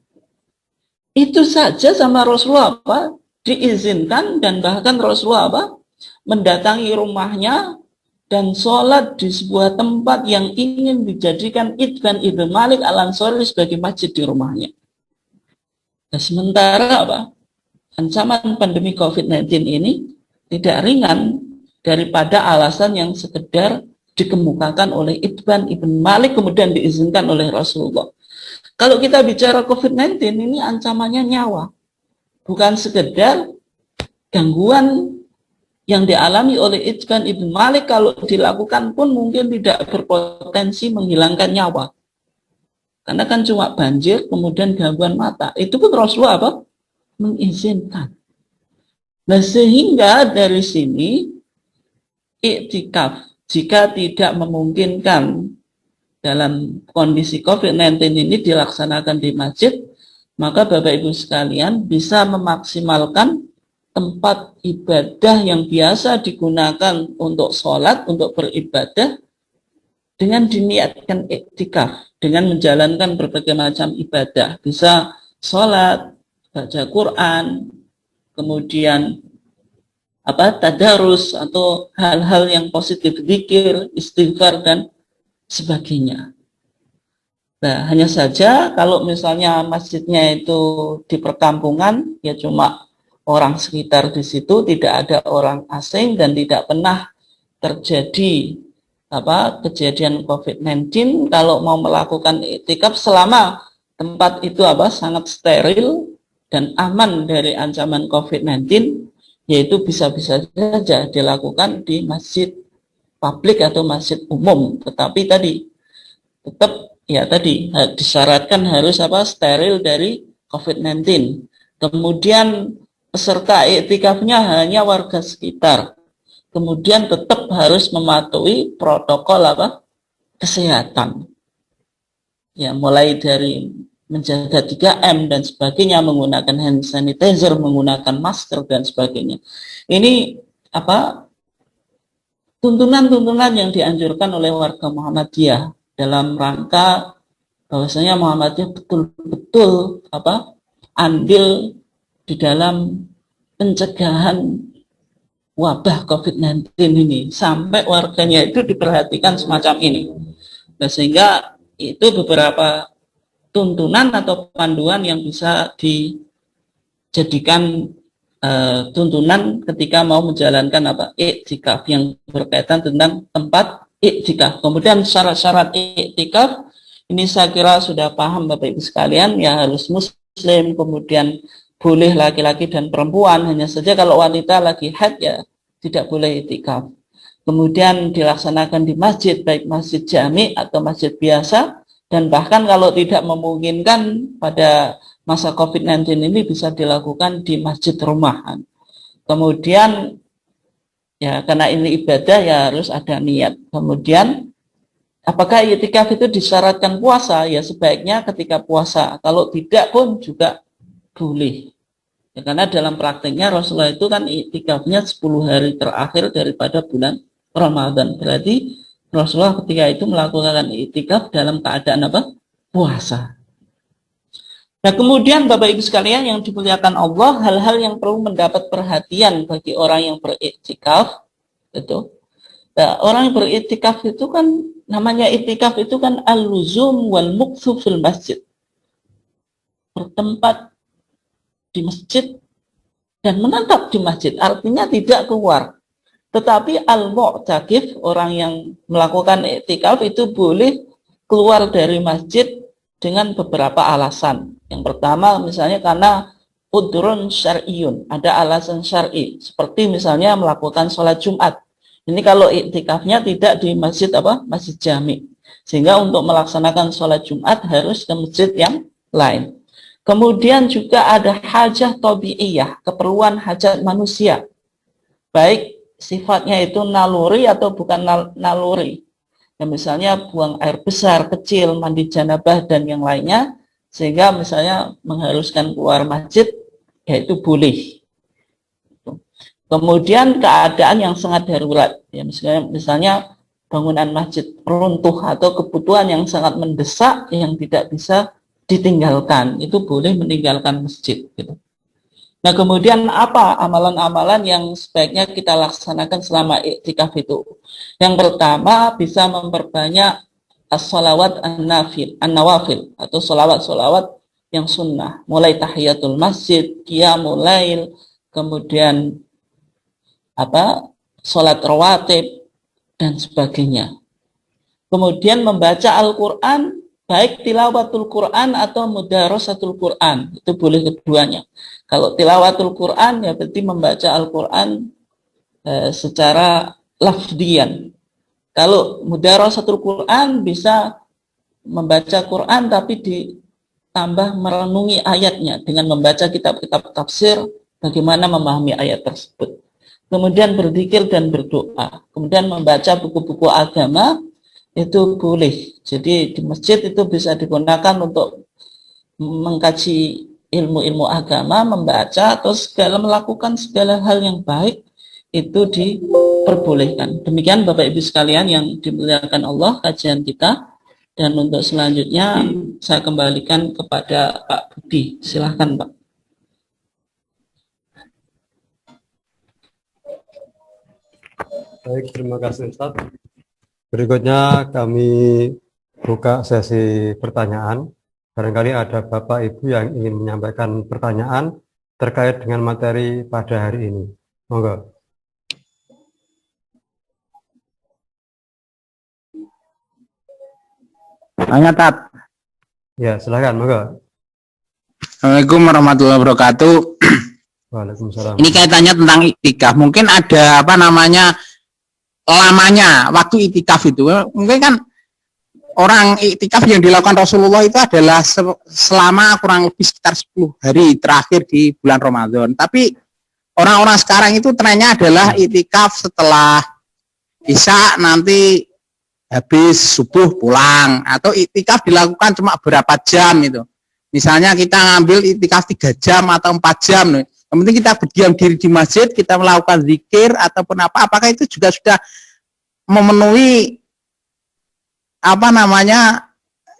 Itu saja sama Rasulullah apa? Diizinkan dan bahkan Rasulullah apa? Mendatangi rumahnya dan sholat di sebuah tempat yang ingin dijadikan Itban ibn Malik al-Ansari sebagai masjid di rumahnya. Nah, sementara apa? Ancaman pandemi COVID-19 ini tidak ringan daripada alasan yang sekedar dikemukakan oleh Itban ibn Malik kemudian diizinkan oleh Rasulullah. Kalau kita bicara COVID-19 ini ancamannya nyawa, bukan sekedar gangguan yang dialami oleh Itban ibn Malik. Kalau dilakukan pun mungkin tidak berpotensi menghilangkan nyawa, karena kan cuma banjir kemudian gangguan mata. Itu pun Rasulullah apa? Mengizinkan. Nah sehingga dari sini iktikaf jika tidak memungkinkan dalam kondisi COVID-19 ini dilaksanakan di masjid, maka Bapak Ibu sekalian bisa memaksimalkan tempat ibadah yang biasa digunakan untuk sholat, untuk beribadah, dengan diniatkan iktikaf, dengan menjalankan berbagai macam ibadah. Bisa sholat, baca Quran, kemudian tadarus atau hal-hal yang positif, zikir, istighfar dan sebagainya. Nah, hanya saja kalau misalnya masjidnya itu di perkampungan, ya cuma orang sekitar di situ, tidak ada orang asing dan tidak pernah terjadi kejadian COVID-19. Kalau mau melakukan iktikaf selama tempat itu sangat steril dan aman dari ancaman COVID-19, yaitu bisa-bisa saja dilakukan di masjid publik atau masjid umum. Tetapi tetap disyaratkan harus steril dari COVID-19. Kemudian peserta iktikafnya hanya warga sekitar. Kemudian tetap harus mematuhi protokol kesehatan. Ya, mulai dari menjaga 3M dan sebagainya, menggunakan hand sanitizer, menggunakan masker dan sebagainya. Ini tuntunan-tuntunan yang dianjurkan oleh warga Muhammadiyah dalam rangka bahwasanya Muhammadiyah betul-betul andil di dalam pencegahan wabah COVID-19 ini, sampai warganya itu diperhatikan semacam ini. Nah, sehingga itu beberapa tuntunan atau panduan yang bisa dijadikan tuntunan ketika mau menjalankan iktikaf yang berkaitan tentang tempat iktikaf. Kemudian syarat-syarat iktikaf ini saya kira sudah paham Bapak Ibu sekalian, ya harus muslim, kemudian boleh laki-laki dan perempuan, hanya saja kalau wanita lagi haid ya tidak boleh iktikaf. Kemudian dilaksanakan di masjid, baik masjid jami atau masjid biasa, dan bahkan kalau tidak memungkinkan pada masa COVID-19 ini bisa dilakukan di masjid rumahan. Kemudian ya karena ini ibadah ya harus ada niat. Kemudian apakah i'tikaf itu disyaratkan puasa? Ya sebaiknya ketika puasa. Kalau tidak pun juga boleh. Ya, karena dalam prakteknya Rasulullah itu kan i'tikafnya 10 hari terakhir daripada bulan Ramadan. Berarti Rasulullah ketika itu melakukan i'tikaf dalam keadaan apa? Puasa. Nah kemudian Bapak Ibu sekalian yang dimuliakan Allah, hal-hal yang perlu mendapat perhatian bagi orang yang beriktikaf itu. Nah, orang yang beriktikaf itu kan namanya iktikaf itu kan al-luzum wal mukthu fil masjid. Bertempat di masjid dan menetap di masjid, artinya tidak keluar. Tetapi al-mu'takif, orang yang melakukan iktikaf itu boleh keluar dari masjid dengan beberapa alasan. Yang pertama misalnya karena udrun syar'iyun, ada alasan syar'i, seperti misalnya melakukan sholat Jumat. Ini kalau iktikafnya tidak di masjid apa? Masjid jami. Sehingga untuk melaksanakan sholat Jumat harus ke masjid yang lain. Kemudian juga ada hajah tabi'iyah, keperluan hajat manusia. Baik sifatnya itu naluri atau bukan naluri. Ya, misalnya buang air besar, kecil, mandi janabah, dan yang lainnya, sehingga misalnya mengharuskan keluar masjid, ya itu boleh. Kemudian keadaan yang sangat darurat, ya misalnya bangunan masjid runtuh atau kebutuhan yang sangat mendesak yang tidak bisa ditinggalkan, itu boleh meninggalkan masjid. Gitu. Nah kemudian apa amalan-amalan yang sebaiknya kita laksanakan selama iktikaf itu? Yang pertama bisa memperbanyak as-sholawat an-nawafil atau sholawat-sholawat yang sunnah. Mulai tahiyatul masjid, qiyamul lail, kemudian sholat rawatib dan sebagainya. Kemudian membaca Al-Quran, baik tilawatul Quran atau mudarasatul Quran, itu boleh keduanya. Kalau tilawatul Quran ya berarti membaca Al-Quran secara lafdian. Kalau mudarasatul Quran bisa membaca Quran tapi ditambah merenungi ayatnya dengan membaca kitab-kitab tafsir bagaimana memahami ayat tersebut. Kemudian berzikir dan berdoa. Kemudian membaca buku-buku agama itu boleh. Jadi di masjid itu bisa digunakan untuk mengkaji ilmu-ilmu agama, membaca atau melakukan segala hal yang baik itu diperbolehkan. Demikian Bapak Ibu sekalian yang dimuliakan Allah kajian kita, dan untuk selanjutnya saya kembalikan kepada Pak Budi. Silahkan Pak. Baik, terima kasih Ustaz. Berikutnya kami buka sesi pertanyaan. Barangkali ada Bapak Ibu yang ingin menyampaikan pertanyaan terkait dengan materi pada hari ini. Monggo. Tanya Tat. Ya, silakan, monggo. Assalamualaikum warahmatullahi wabarakatuh. Waalaikumsalam. Ini kaitannya tentang iktikaf. Mungkin ada lamanya waktu iktikaf itu. Mungkin kan orang iktikaf yang dilakukan Rasulullah itu adalah selama kurang lebih sekitar 10 hari terakhir di bulan Ramadan. Tapi orang-orang sekarang itu trennya adalah iktikaf setelah Isya nanti habis subuh pulang, atau iktikaf dilakukan cuma berapa jam itu. Misalnya kita ngambil iktikaf 3 jam atau 4 jam. Yang penting kita berdiam diri di masjid, kita melakukan zikir ataupun apakah itu juga sudah memenuhi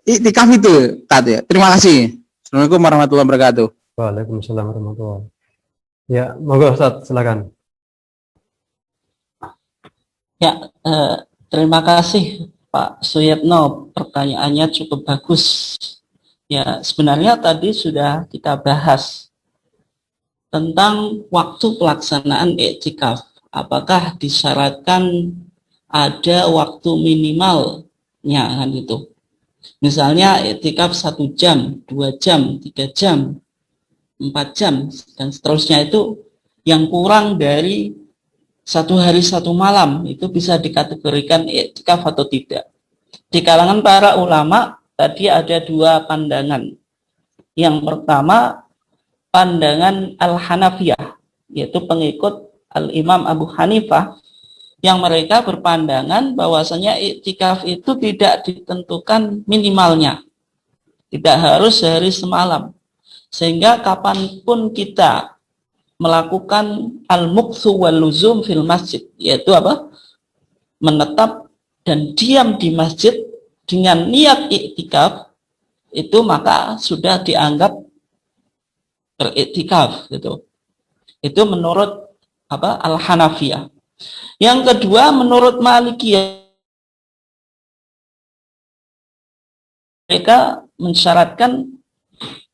iktikaf itu tadi. Terima kasih. Assalamualaikum warahmatullahi wabarakatuh. Waalaikumsalam warahmatullahi wabarakatuh. Ya, monggo Ustaz, silakan. Ya, terima kasih Pak Suyetno, pertanyaannya cukup bagus. Ya, sebenarnya tadi sudah kita bahas tentang waktu pelaksanaan iktikaf. Apakah disyaratkan ada waktu minimalnya kan itu? Misalnya iktikaf 1 jam, 2 jam, 3 jam, 4 jam, dan seterusnya, itu yang kurang dari 1 hari 1 malam itu bisa dikategorikan iktikaf atau tidak. Di kalangan para ulama tadi ada 2 pandangan. Yang pertama, pandangan Al-Hanafiyah, yaitu pengikut Al-Imam Abu Hanifah, yang mereka berpandangan bahwasanya iktikaf itu tidak ditentukan minimalnya, tidak harus sehari semalam, sehingga kapanpun kita melakukan al-muqthu wal luzum fil masjid, yaitu apa? Menetap dan diam di masjid dengan niat iktikaf, itu maka sudah dianggap beriktikaf gitu. Itu menurut apa? Al-Hanafiyah. Yang kedua, menurut Malikiyah, mereka mensyaratkan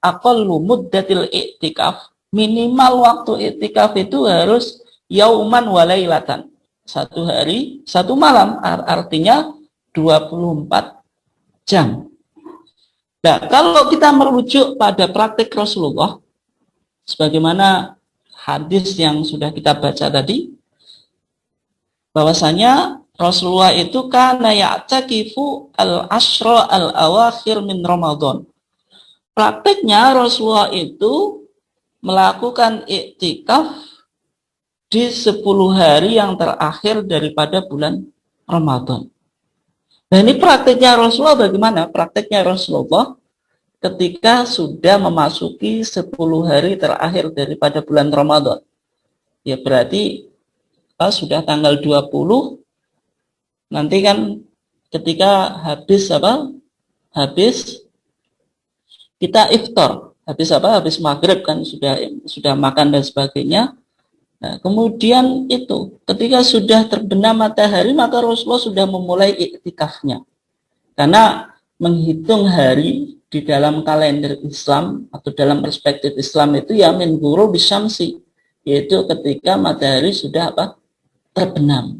aqallu muddatil iktikaf, minimal waktu iktikaf itu harus yauman wa lailatan, 1 hari 1 malam, artinya 24 jam. Nah, kalau kita merujuk pada praktik Rasulullah, sebagaimana hadis yang sudah kita baca tadi, bahwasanya Rasulullah itu kana ya'takifu al-ashra al-awakhir min Ramadan. Praktiknya Rasulullah itu melakukan iktikaf di 10 hari yang terakhir daripada bulan Ramadan. Nah, ini praktiknya Rasulullah bagaimana? Praktiknya Rasulullah ketika sudah memasuki 10 hari terakhir daripada bulan Ramadan. Ya berarti sudah tanggal 20, nanti kan ketika habis habis kita iftar, habis maghrib kan sudah makan dan sebagainya. Nah, kemudian itu ketika sudah terbenam matahari, maka Rasulullah sudah memulai iktikafnya, karena menghitung hari di dalam kalender Islam atau dalam perspektif Islam itu ya min ghurubi syamsi, yaitu ketika matahari sudah terbenam.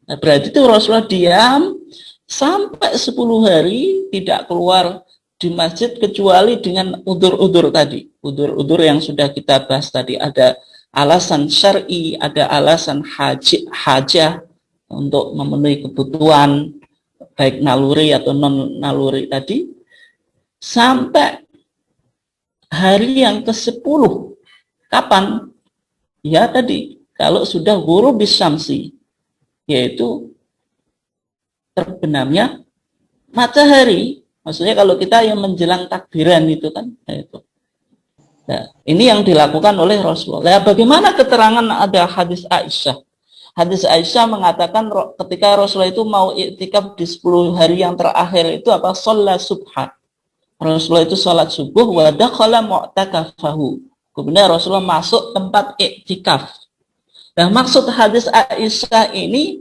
Nah, berarti itu Rasulullah diam sampai 10 hari tidak keluar di masjid kecuali dengan udzur-udzur tadi. Udzur-udzur yang sudah kita bahas tadi, ada alasan syar'i, ada alasan hajah untuk memenuhi kebutuhan baik naluri atau non naluri tadi, sampai hari yang ke-10. Kapan? Ya tadi, kalau sudah ghurubis syamsi, yaitu terbenamnya matahari. Maksudnya kalau kita yang menjelang takbiran itu kan, itu. Nah, ini yang dilakukan oleh Rasulullah. Nah, bagaimana keterangan ada hadis Aisyah? Hadis Aisyah mengatakan ketika Rasulullah itu mau iktikaf di 10 hari yang terakhir itu sholat subha. Rasulullah itu sholat subuh wa dakhala mu'takafahu. Kemudian Rasulullah masuk tempat iktikaf. Nah, maksud hadis Aisyah ini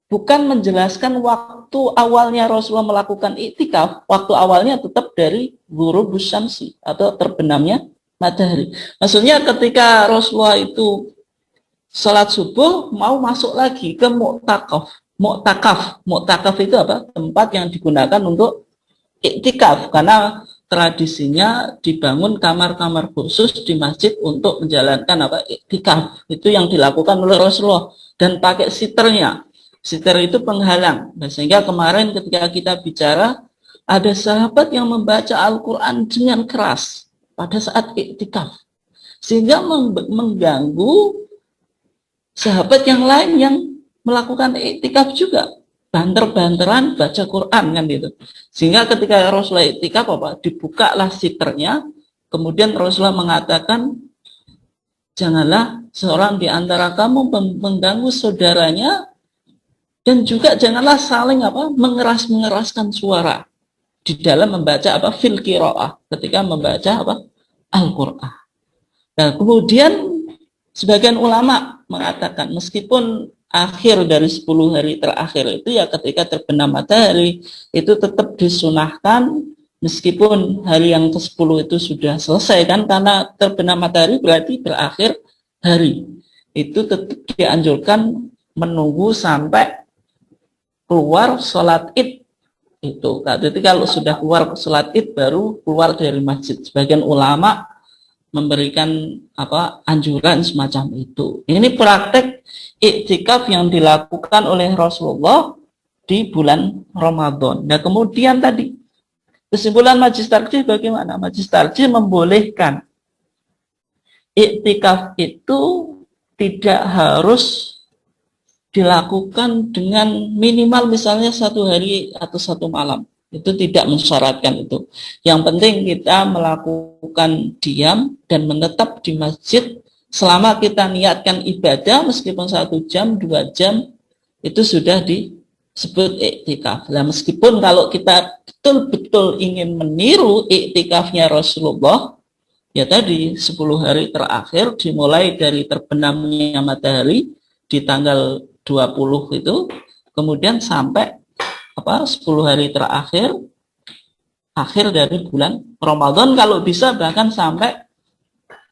bukan menjelaskan waktu awalnya Rasulullah melakukan iktikaf. Waktu awalnya tetap dari ghurubus syamsi atau terbenamnya matahari. Maksudnya ketika Rasulullah itu sholat subuh mau masuk lagi ke mu'takaf. Mu'takaf itu tempat yang digunakan untuk iktikaf, karena tradisinya dibangun kamar-kamar khusus di masjid untuk menjalankan iktikaf. Itu yang dilakukan oleh Rasulullah dan pakai siternya. Siter itu penghalang. Nah, sehingga kemarin ketika kita bicara, ada sahabat yang membaca Al-Quran dengan keras pada saat iktikaf, sehingga mengganggu sahabat yang lain yang melakukan iktikaf juga, banter-banteran baca Quran kan gitu. Sehingga ketika Rasulullah iktikaf dibukalah siternya, kemudian Rasulullah mengatakan, janganlah seorang di antara kamu mengganggu saudaranya, dan juga janganlah saling mengeraskan suara di dalam membaca fil qiraah, ketika membaca Al-Qur'an. Nah, kemudian sebagian ulama mengatakan meskipun akhir dari 10 hari terakhir itu ya ketika terbenam matahari itu tetap disunahkan, meskipun hari yang ke-10 itu sudah selesai kan, karena terbenam matahari berarti berakhir hari. Itu tetap dianjurkan menunggu sampai keluar sholat id itu. Jadi kalau sudah keluar sholat id baru keluar dari masjid. Sebagian ulama memberikan anjuran semacam itu. Ini praktek iktikaf yang dilakukan oleh Rasulullah di bulan Ramadan. Nah, kemudian tadi Kesimpulan Majlis Tarjih bagaimana? Majlis Tarjih membolehkan iktikaf itu tidak harus dilakukan dengan minimal misalnya 1 hari atau 1 malam. Itu tidak mensyaratkan itu. Yang penting kita melakukan diam dan menetap di masjid selama kita niatkan ibadah meskipun 1 jam, 2 jam itu sudah disebut iktikaf. Nah, meskipun kalau kita betul-betul ingin meniru iktikafnya Rasulullah, ya tadi 10 hari terakhir dimulai dari terbenamnya matahari di tanggal 20 itu, kemudian sampai 10 hari terakhir akhir dari bulan Ramadan, kalau bisa bahkan sampai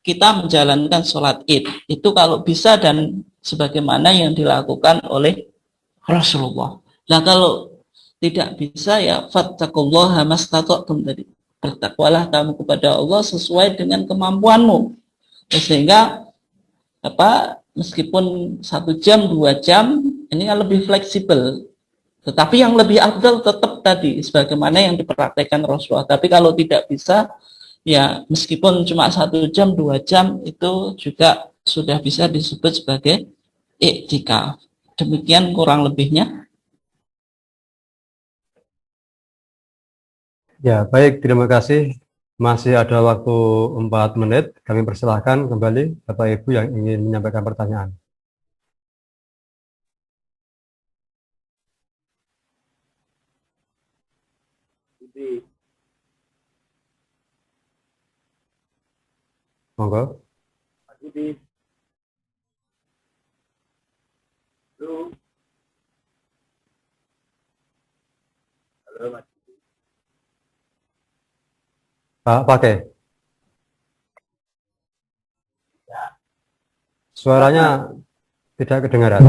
kita menjalankan sholat Id. Itu kalau bisa dan sebagaimana yang dilakukan oleh Rasulullah. Nah, kalau tidak bisa ya fattaqullaha mastata'tum tadi. Bertakwalah kamu kepada Allah sesuai dengan kemampuanmu. Sehingga meskipun 1 jam, 2 jam, ini lebih fleksibel. Tetapi yang lebih afdal tetap tadi, sebagaimana yang dipraktekkan Rasulullah. Tapi kalau tidak bisa, ya meskipun cuma 1 jam, 2 jam, itu juga sudah bisa disebut sebagai iktikaf. Demikian kurang lebihnya. Ya, baik, terima kasih. Masih ada waktu 4 menit. Kami persilahkan kembali Bapak Ibu yang ingin menyampaikan pertanyaan. Monggo. Pak, pakai. Suaranya tidak kedengaran.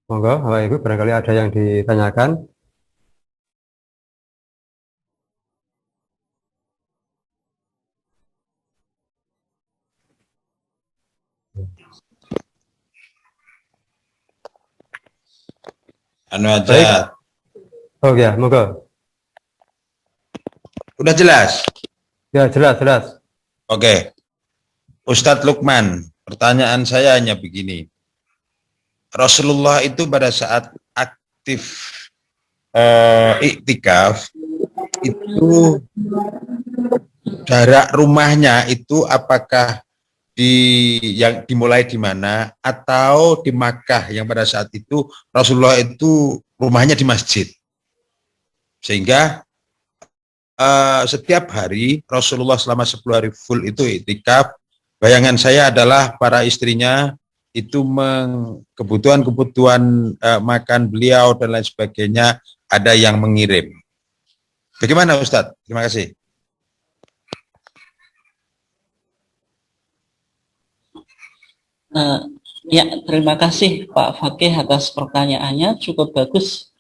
Monggo, Bapak Ibu, barangkali ada yang ditanyakan. Anu aja. Baik. Oh ya, monggo. Udah jelas? Ya, jelas. Oke. Ustadz Lukman, pertanyaan saya hanya begini. Rasulullah itu pada saat aktif iktikaf, itu jarak rumahnya itu apakah yang dimulai di mana atau di Makkah yang pada saat itu Rasulullah itu rumahnya di masjid, sehingga setiap hari Rasulullah selama 10 hari full itu iktikaf. Bayangan saya adalah para istrinya itu kebutuhan makan beliau dan lain sebagainya ada yang mengirim. Bagaimana Ustadz? Terima kasih. Ya, terima kasih Pak Fakih atas pertanyaannya, cukup bagus.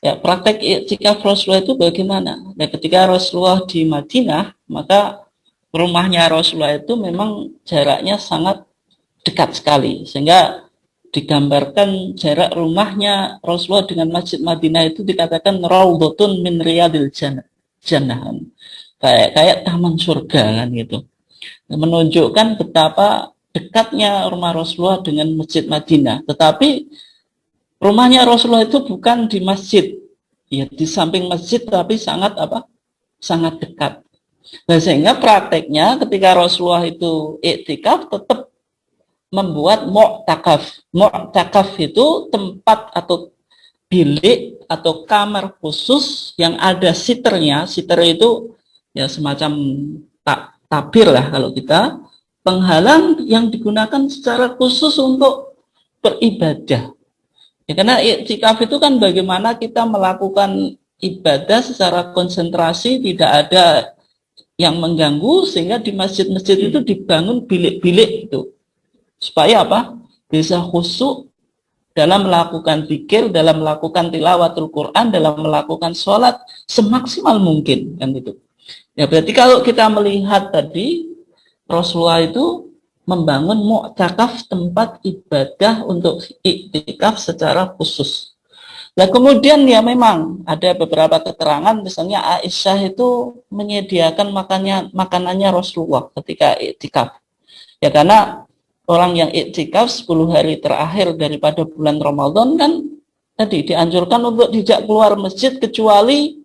Ya, praktek iktikaf Rasulullah itu bagaimana? Ya, ketika Rasulullah di Madinah, maka rumahnya Rasulullah itu memang jaraknya sangat dekat sekali, sehingga digambarkan jarak rumahnya Rasulullah dengan Masjid Madinah itu dikatakan raudhatun min riyadil jannah. Kayak taman surga kan gitu. Menunjukkan betapa dekatnya rumah Rasulullah dengan Masjid Madinah. Tetapi rumahnya Rasulullah itu bukan di masjid, ya di samping masjid, tapi sangat sangat dekat. Nah, sehingga prakteknya ketika Rasulullah itu iktikaf tetap membuat mu'takaf. Mu'takaf itu tempat atau bilik atau kamar khusus yang ada siternya. Siter itu ya semacam tabir lah kalau kita, penghalang yang digunakan secara khusus untuk beribadah. Ya, karena iktikaf itu kan bagaimana kita melakukan ibadah secara konsentrasi, tidak ada yang mengganggu, sehingga di masjid-masjid itu dibangun bilik-bilik itu. Supaya bisa khusyuk dalam melakukan zikir, dalam melakukan tilawatul Quran, dalam melakukan sholat semaksimal mungkin kan itu. Ya berarti kalau kita melihat tadi Rasulullah itu membangun mu'takaf, tempat ibadah untuk iktikaf secara khusus. Nah kemudian ya memang ada beberapa keterangan, misalnya Aisyah itu menyediakan makanannya Rasulullah ketika iktikaf. Ya karena orang yang iktikaf 10 hari terakhir daripada bulan Ramadan kan tadi dianjurkan untuk tidak keluar masjid kecuali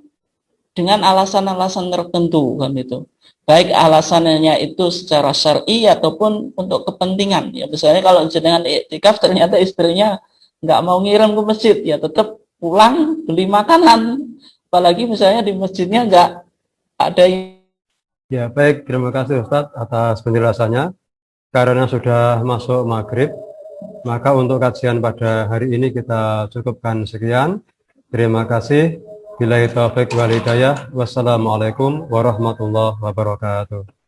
dengan alasan-alasan tertentu kan itu. Baik alasannya itu secara syar'i ataupun untuk kepentingan. Ya misalnya kalau jenengan iktikaf ternyata istrinya nggak mau ngirim ke masjid, ya tetap pulang beli makanan. Apalagi misalnya di masjidnya nggak ada. Ya, baik, terima kasih Ustadz atas penjelasannya. Karena sudah masuk maghrib, maka untuk kajian pada hari ini kita cukupkan sekian. Terima kasih. Billahi taufiq wal hidayah. Wassalamualaikum warahmatullahi wabarakatuh.